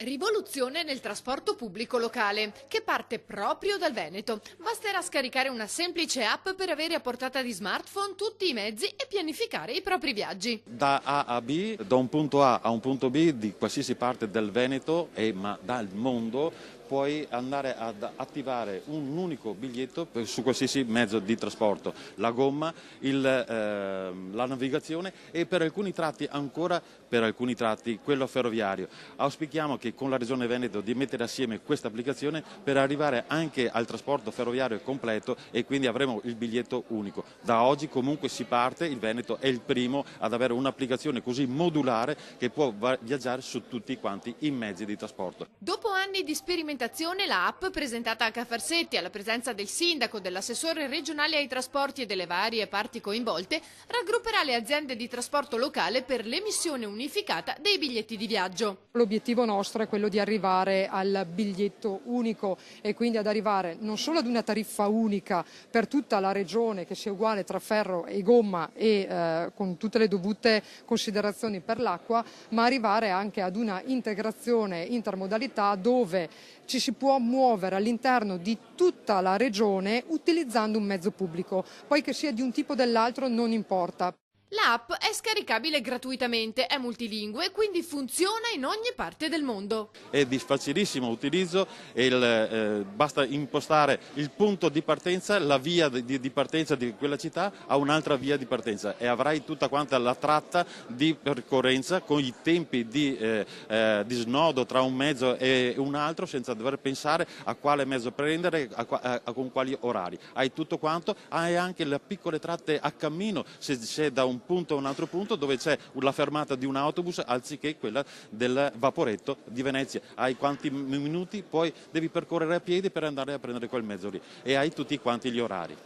Rivoluzione nel trasporto pubblico locale, che parte proprio dal Veneto. Basterà scaricare una semplice app per avere a portata di smartphone tutti i mezzi e pianificare i propri viaggi. Da A a B, da un punto A a un punto B di qualsiasi parte del Veneto ma dal mondo, puoi andare ad attivare un unico biglietto su qualsiasi mezzo di trasporto, la gomma, la navigazione e per alcuni tratti ancora quello ferroviario. Auspichiamo che con la Regione Veneto di mettere assieme questa applicazione per arrivare anche al trasporto ferroviario completo e quindi avremo il biglietto unico. Da oggi comunque si parte, il Veneto è il primo ad avere un'applicazione così modulare che può viaggiare su tutti quanti i mezzi di trasporto. Dopo anni di sperimentazione, la app presentata a Cafarsetti alla presenza del sindaco, dell'assessore regionale ai trasporti e delle varie parti coinvolte, raggrupperà le aziende di trasporto locale per l'emissione unificata dei biglietti di viaggio. L'obiettivo nostro è quello di arrivare al biglietto unico e quindi ad arrivare non solo ad una tariffa unica per tutta la regione che sia uguale tra ferro e gomma e con tutte le dovute considerazioni per l'acqua, ma arrivare anche ad una integrazione intermodalità dove ci si può muovere all'interno di tutta la regione utilizzando un mezzo pubblico, poi che sia di un tipo o dell'altro non importa. L'app è scaricabile gratuitamente, è multilingue e quindi funziona in ogni parte del mondo. È di facilissimo utilizzo e basta impostare il punto di partenza, la via di partenza di quella città a un'altra via di partenza e avrai tutta quanta la tratta di percorrenza con i tempi di snodo tra un mezzo e un altro senza dover pensare a quale mezzo prendere, con quali orari. Hai tutto quanto, hai anche le piccole tratte a cammino se c'è da un punto a un altro punto dove c'è la fermata di un autobus anziché quella del vaporetto di Venezia. Hai quanti minuti, poi devi percorrere a piedi per andare a prendere quel mezzo lì e hai tutti quanti gli orari.